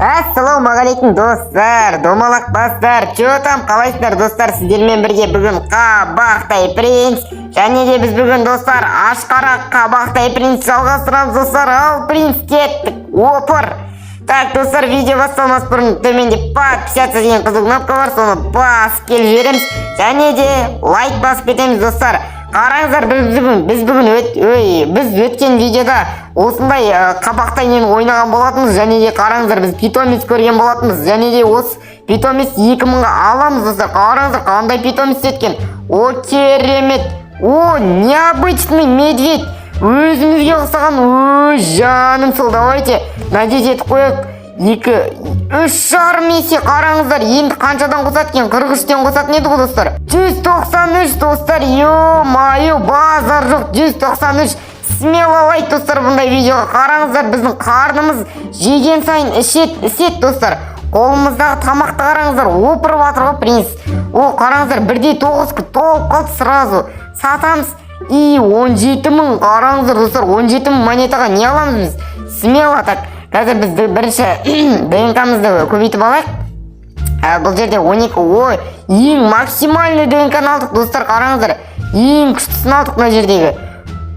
Ассалаумағалейкум достар, домалақ бастар, чё там, қалайсыздар достар, сіздермен бірге бүгін Қабақтай принц, және де біз бүгін достар ашқара Қабақтай принц жалғастырамыз достар. Ал принц кеттік, опыр. Так достар, видео басталмас бұрын төменде подписаться деген қызыл кнопка бар, соны басып келіп жібереміз, және де лайк басып кетеміз достар. Қараңыздар, біз өткен видеода осындай Қабақтаймен ойнаған болатынбыз, және де қараңыздар, біз питомец көрген болатынбыз, және де осы питомец 2000-ға аламыз достар. Қараңыздар, қандай питомец еткен. О, керемет. О, необычный медведь. Өзімізге ұқсаған. О, жаным сол. Давайте надеть етіп қояйық. 3,5 есе. Қараңыздар, енді қаншадан қосады екен? 43-тен қосатын еді ғой достар. 193 достар. Ё-майо, базар жоқ. 193. Смело лайк достар бұндай видеоға. Қараңыздар, біздің қарнымыз жеген сайын ішет достар. Қолымыздағы тамақты қараңыздар, опырып атыр ғой принц. О, қараңыздар, 1,9 толып қалды сразу. Сатамыз. И 17.000. Қараңыздар достар, 17.000 монетаға не аламыз біз? Смело так. Қазір біз бірінші ДНК-мызды көбейтіп алайық. Бұл жерде 12. Ой, ең максимальный ДНК-ны алдық достар. Қараңыздар, ең күштісін алдық мына жердегі.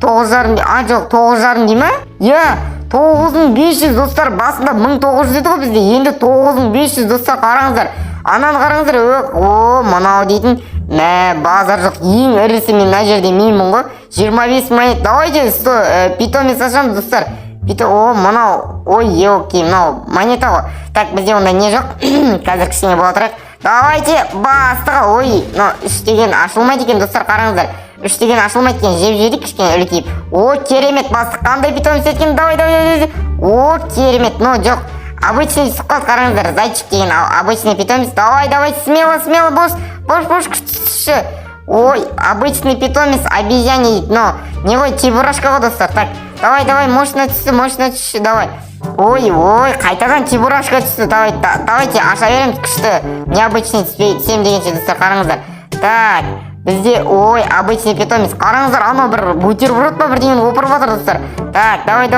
9,5 дей ма? Я 9500 достар. Басында 1900 еді ғой бізде, енді 9500 достар. Қараңыздар, ананы қараңыздар. О, мынау дейтін базар жоқ. Ең ірісі мен мына жерде менмін ғой, 25 монет. Давайте питомец ашамыз достар. О, мынау, ой, елки, мынау монета ғой. Так, бізде онда не жоқ. Қазір кішкене бола тұрайық. Давайте бастыға. Ой, 3 деген ашылмайды екен достар. Қараңыздар, 3 деген ашылмайды екен, жеп жедік кішкене үлкейіп. О, керемет, бастық қандай питомец еткен. Давай. О, керемет, но жоқ. Обычный сұққат, қараңыздар, зайчик деген обычный питомец. Давай, смело, бош, күштісі. Ой, обычный питомец, обезьяне дейді, но не ғой, чебурашка ғой достар. Так, давай, мощно түсті, давай. Ой, қайтадан чебурашка түсті. Давайте аша береміз, күшті. Необычный 7 дегенше достар, қараңыздар. Так, бізде, ой, обычный питомец. Қараңыздар, анау бір бутерброд па бірдеңені опырып жатыр достар. Так, давай,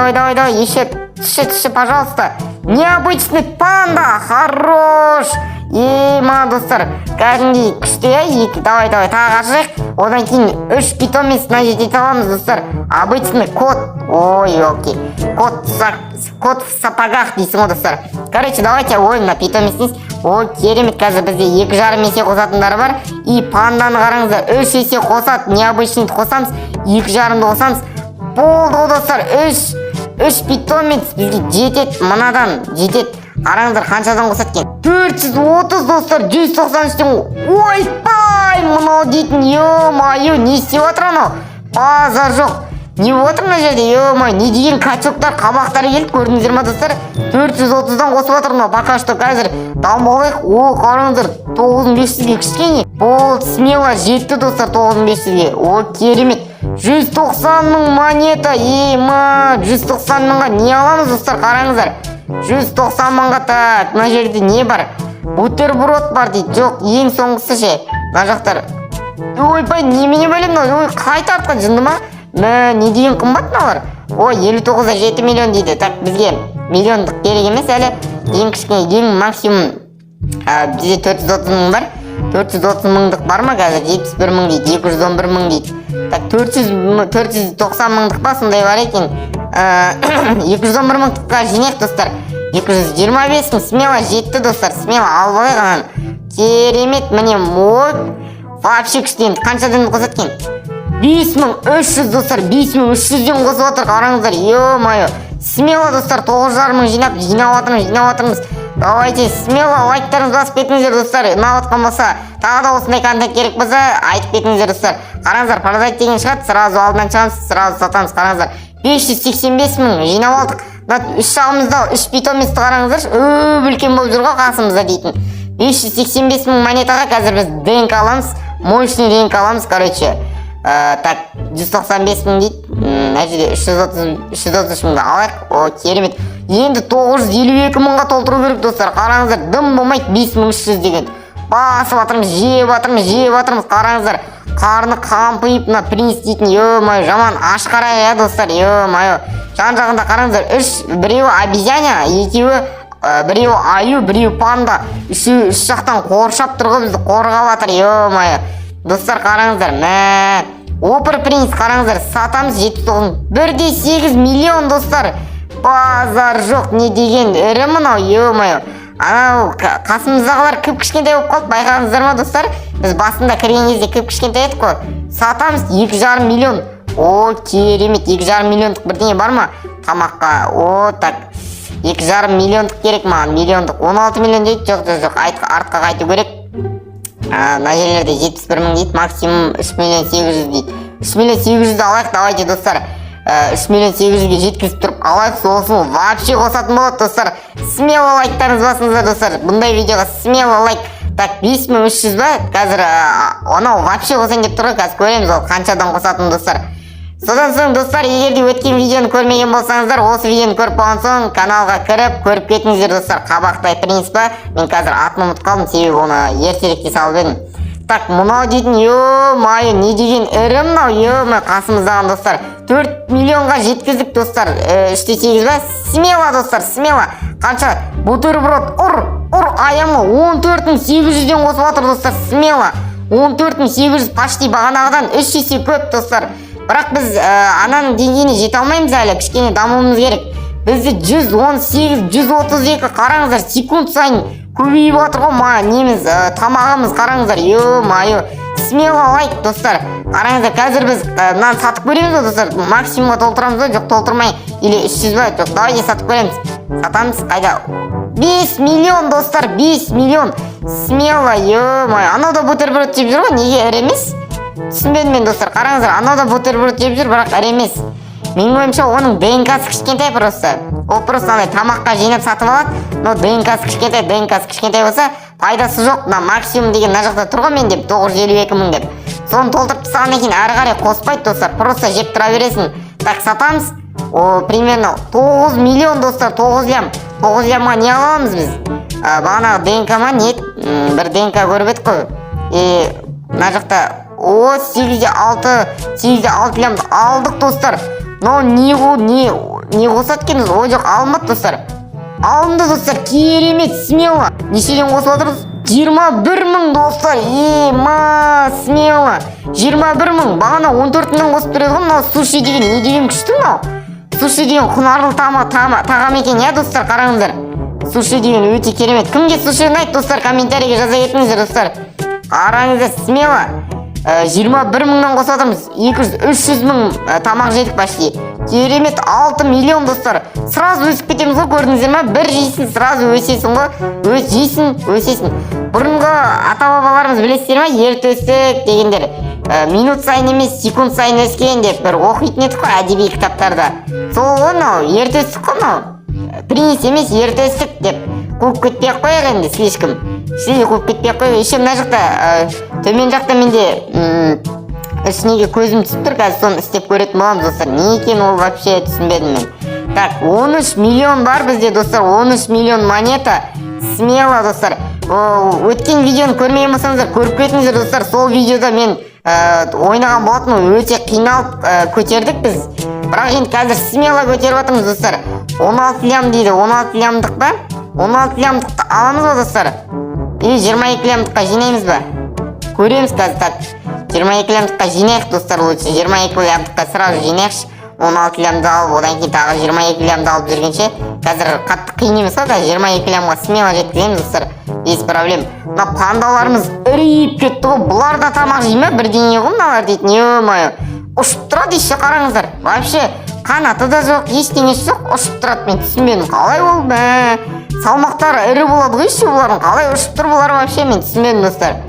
еще түсші, пожалуйста. Необычный панда, хорош. Ема достар, кәдімгідей күшті. Давай, тағы ашайық. Одан кейін 3 питомец надеть аламыз достар. Обычный кот. Ой, окей. Кот в сапогах дейсің ғой достар. Короче, давайте ойына питомец дейсіз. О, керемет, қазір бізде 2,5 есе қосатындары бар. И панданы қараңыздар, 3 есе қосат. Необычный қосамыз, 2,5-ды қосамыз. Болды достар, 3 питомец бізге жетет, мынадан жетет. Қараңыздар, қаншадан қосат кен? 430 достар, 193-тен. Ойпай, мынау дейтін. Ё-майо, не істеп отыр анау? Базар жоқ. Не отыр мына жерде? Ё-майо, не деген качоктар, қабақтары келді, көрдіңіздер ма достар? 430-дан қосып отыр мынау. Пока что қазір дамбалайық. О, қараңыздар, 9500-ге кішкене. Болды, смело жетті достар 9500-ге. О, керемет. 190.000 монета. Ема, 190.000-ға не аламыз достар? Қараңыздар, 190.000-ға. Так, мына жерде не бар? Бутерброд бар дейді. Жоқ, ең соңғысы ше. Мына жақтар. Ойбай, немене бөлем? Ой, қайта артқан жынды ма? Не деген қымбат мыналар? Ой, 59-да 7 миллион дейді. Так, бізге миллиондық керек емес әлі. Ең кішкене, ең максимум бізде 430.000 бар. 430.000-дық бар ма қазір? 71.000 дейді, 211.000 дейді. Так, 490.000-дық ба, сондай бар екен. 211.000-дыққа жинек достар. 225.000, смело жетті достар, смело алып алайық анан. Керемет, міне, вообще күшті. Қаншадан қосат кен? 5300 достар, 5300-ден қосып отыр. Қараңыздар, ё-майо. Смело достар, 9,5 жинап жатырмыз. Давайте, смело лайктарыңыз басып кетіңіздер достар. Ұнап отқан болса, тағы да осындай контент керек болса, айтып кетіңіздер достар. Қараңыздар, паразайт деген шығады, сразу алдынан шығамыз, сразу сатамыз. Қараңыздар, 585.000 жинап алдық. 3 жағымызда 3 питомецті қараңыздар, үлкен болып жүр ғой қасымызда дейтін. 585.000 монетаға қазір біз ДНК аламыз, мощный ДНК аламыз, короче. Так, 195.000 дейді, мына жерде 333.000-ға алайық. О, керемет. Енді 952.000-ға толтыру керек достар. Қараңыздар, дым болмайды, 5300 деген. Басып атырмыз, жеп атырмыз. Қараңыздар, қарны қампиып, мына принц дейтін. Ё-майо, жаман ашқара достар. Ё-майо, жан жағында қараңыздар, 3, біреуі обезьяна, екеуі біреу аю, біреу панда, үшеуі үш жақтан қоршап тұр ғой бізді, қорғап жатыр. Ё-мое. Достар қараңыздар, Опер Принц қараңыздар, сатамыз 1,8 миллион достар. Базар жоқ, не деген ірі мынау, ё-мое. Анау қасымыздағылар кіп-кішкентай болып қалды, байқадыңыздар ма достар? Біз басында кірген кезде кіп-кішкентай едік қой. Сатамыз 2,5 миллион. О, керемет, 2,5 миллиондық бірдеңе бар ма? Тамаққа, о, так. 2,5 миллиондық керек маған, миллиондық. 16 миллион дейді, жоқ, артқа қайту керек. Мына жерлерде 71 мың дейді, максимум 3 миллион 800 дейді. 3 миллион 800 алайық, давайте достар. 3 миллион 800-ге жеткізіп тұрып алайық, сосын вообще қосатын болады достар. Смело лайктарыңыз басыңыздар достар. Бұндай видеоға смело лайк. Так, 5300 ба? Қазір онау вообще қосайын деп тұр ғой, қазір көреміз ол қаншадан қосатын достар. Содан соң достар, егер де өткен видеоны көрмеген болсаңыздар, осы видеоны көріп болған соң каналға кіріп көріп кетіңіздер достар. Қабақтай Принц па? Мен қазір атын ұмытып қалдым, себебі оны ертеректе салып едім. Так, мынау дейтін, ё-мое, не деген ірі мынау, ё-мое, қасымыздаған достар. 4 миллионға жеткіздік достар. 3,8 ба? Смело достар, смело. Қанша? Бутерброд, ұр, аямы 14,800-ден қосып отыр достар, смело. 14,800 почти бағанағыдан 3 есе көп достар. Бірақ біз ананың деңгейіне жете алмаймыз әлі, кішкене дамуымыз керек. Бізді 118, 132 қараңыздар, секунд сайын көбейіп отыр ғой неміз тамағымыз қараңыздар. Ё-мое, смело лайк достар. Қараңыздар, қазір біз мынаны сатып көреміз ғой достар. Максимумға толтырамыз ба, жоқ толтырмай, или 300 ба, жоқ, давайте сатып көреміз. Сатамыз, қайда? 5 миллион достар, 5 миллион. Смело, ё-мое. Анау да бутерброд жеп жүр ғой, неге ірі емес? Түсінбедім мен достар, қараңыздар, анау да бутерброд жеп жүр, бірақ ірі емес. Менің ойымша оның ДНК-сы кішкентай просто. Ол просто андай тамаққа жинап сатып алады, но ДНК-сы кішкентай болса, пайдасы жоқ. Мына максимум деген мына жақта тұр ғой мен деп, 952 мың деп. Соны толтырып тастағаннан кейін ары қарай қоспайды достар, просто жеп тұра бересің. Так, сатамыз. Примерно 9 миллион достар, 9 лям. 9 лямға не аламыз біз? Бағанағы ДНК ма не? Бір ДНК көріп едік қой. Мына жақта 8,6 лямды алдық достар. Но не қосат екенбіз, о жоқ, алынбады достар. Алынды достар, керемет, смело. Нешеден қосып отырмыз? 21 мың достар, смело. 21 мың, бағана 14 мыңнан қосып тұреді ғой. Мынау суши деген, не деген күшті мынау? Суши деген құнарлы тағам екен, я достар, қараңыздар. Суши деген өте керемет. Кімге суши ұнайды достар, комментарийге жаза кетіңіздер достар. Қараңыздар, смело. 21 мыңнан қосып отырмыз, 300 мың тамақ жедік почти. Керемет, 6 миллион достар. Сразу өсіп кетеміз ғой, көрдіңіздер ма? Бір жейсің, сразу өсесің ғой. Өсесің. Бұрынғы ата-бабаларымыз білесіздер ма? Ерте өстік дегендер. Минут сайын емес, секунд сайын өскен деп бір оқитын едік қой әдеби кітаптарда. Сол ғой мынау, ерте өстік қой мынау. Принц емес, ерте өстік деп. Қуып кетпей-ақ қояқ енді, слишком. Қуып кетпей-ақ қояқ. Еще мына жақта, төмен жақта менде ішінеге көзім түсіп тұр, қазір соны істеп көретін боламыз достар. Не екен ол вообще түсінбедім мен. Так, 13 миллион бар бізде достар, 13 миллион монета. Смело достар. Өткен видеоны көрмеген болсаңыздар, көріп кетіңіздер достар. Сол видеода мен ойнаған болатын, өте қиналып көтердік біз. Бірақ енді қазір смело көтеріп жатырмыз достар. 16 лям дейді, 16 лямдық ба? 16 лямдықты аламыз ба достар? Или 22 лямдыққа жинаймыз ба? Көреміз қазір. Так, 22 лямдыққа жинайық достар, лучше 22 лямдыққа сразу жинайықшы. 16 лямды алып, одан кейін тағы 22 лямды алып жүргенше, қазір қатты қиын емес қой, 22 лямға смело жеткіземіз достар, без проблем. Мына пандаларымыз үрейіп кетті ғой, бұлар да тамақ жей ме? Бірдеңе ғой мыналар дейтін, ё-мое. Ұшып тұрады еще, қараңыздар. Вообще қанаты да жоқ, ештеңесі жоқ, ұшып тұрады. Мен түсінбедім, қалай ол? Салмақтары ірі болады ғой еще бұлардың, қалай ұшып тұр бұлар вообще, мен түсінбедім достар.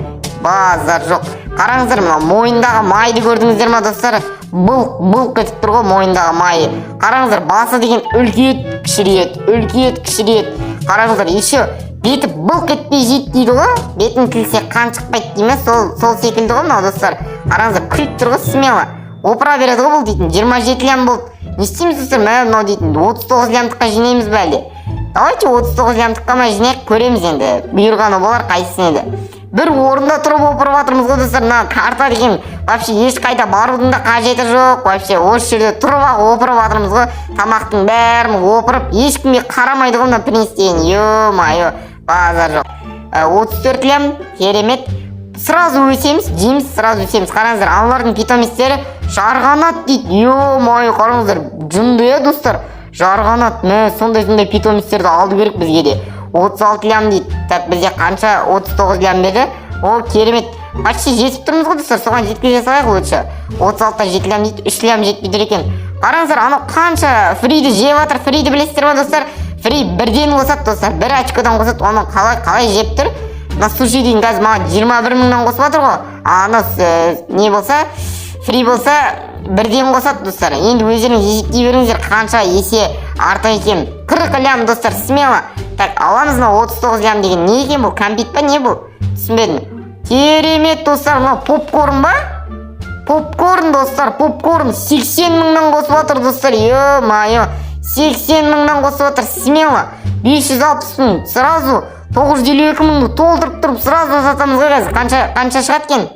Базар жоқ. Қараңыздар, мына мойындағы майды көрдіңіздер ма достар? Былқ етіп тұр ғой мойындағы майы. Қараңыздар, басы деген үлкейет, кішірейет. Қараңыздар, еще беті былқ етпей жейді дейді ғой. Бетін тілсе қан шықпайды дейді ме? Сол секілді ғой мынау достар. Қараңыздар, күліп тұр ғой, смело. Опыра береді ғой бұл дейтін. 27 лям болды. Не істейміз достар? Мынау дейтін. 39 лямдыққа жинаймыз ба әлде? Давайте 39 лямдыққа ма жинайық, көреміз енді. Бұйырғаны болар, қайсысын еді. бір орында тұрып опырып жатырмыз ғой достар. Мына карта деген вообще ешқайда барудың да қажеті жоқ. Вообще осы жерде тұрып ақ опырып жатырмыз ғой. Тамақтың бәрін опырып, ешкімге қарамайды ғой мына принц деген. Ё-моё, базар жоқ. 34 лям, керемет. Сразу өсеміз, жейміз, сразу өсеміз. Қараңыздар, аналардың питоместері жарғанат дейді. Ё-моё, қараңыздар, жынды достар. Жарғанат, мә, сондай питоместерді алды керек бізге де. 36 лям дейді. Так, бізде қанша? 39 лям берді. О, керемет. Почти жетіп тұрмыз ғой достар, соған жеткізе салайық лучше. 36-та 7 лям дейді, 3 лям жетпейді екен. Қараңыздар, анау қанша фриді жеп жатыр. Фриді білесіздер ма достар? Фри бірден қосады достар, бір очкодан қосады. Оны қалай жеп тұр? Мына суши деген қазір маған 21 мыңнан қосып жатыр ғой. Ана не болса, фри болса бірден қосады достар. Енді өздеріңіз есептей беріңіздер қанша есе артық екен. 40 лям достар, смело. Так, аламыз мына 39 лям деген не екен бұл? Кәмпит па не бұл? Түсінбедім. Керемет достар, мына попкорн ба? Попкорн достар, попкорн 80 мыңнан қосып жатыр достар. Ё-моё, 80 мыңнан қосып жатыр, смело. 560 мың, сразу 952 мыңды толтырып тұрып сразу сатамыз ғой қазір. Қанша шығады екен?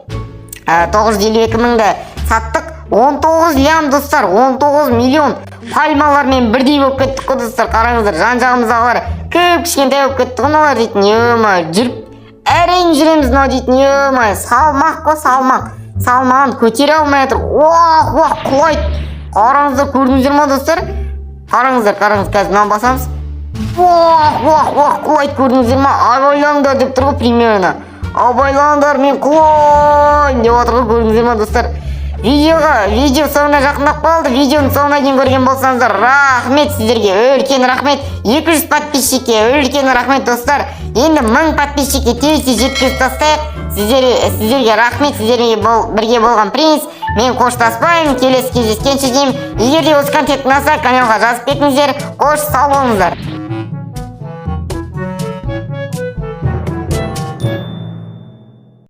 952 мыңды саттық. 19 лям достар, 19 миллион. Пальмалармен бірдей болып кеттік қой достар. Қараңыздар, жан-жағымыздағылар кішкентай болып кетті ғой олар дейтін. Ё-моё, жүріп әрең жүреміз мынау дейтін. Ё-моё, салмақ қой, салмақ. Салмағын көтере алмай жатыр. Уах, құлайды. Қараңыздар, көрдіңіздер ма достар? Қараңыздар, қазір мынаны басамыз. Уах, құлайды, көрдіңіздер ма? Абайлаңдар деп тұр ғой примерно. Абайлаңдар, мен құлайын деп отыр ғой, көрдіңіздер ма достар? Видео соңына жақындап қалды. Видеоның соңына дейін көрген болсаңыздар, рахмет сіздерге, үлкен рахмет. 200 подписчикке үлкен рахмет достар. Енді 1000 подписчикке тез жеткізіп тастайық. Сіздерге рахмет, сіздерге бірге болған принц. Мен қоштаспаймын, келесі кездескенше деймін. Егер де осы контент ұнаса, каналға жазып кетіңіздер. Қош, сау болыңыздар.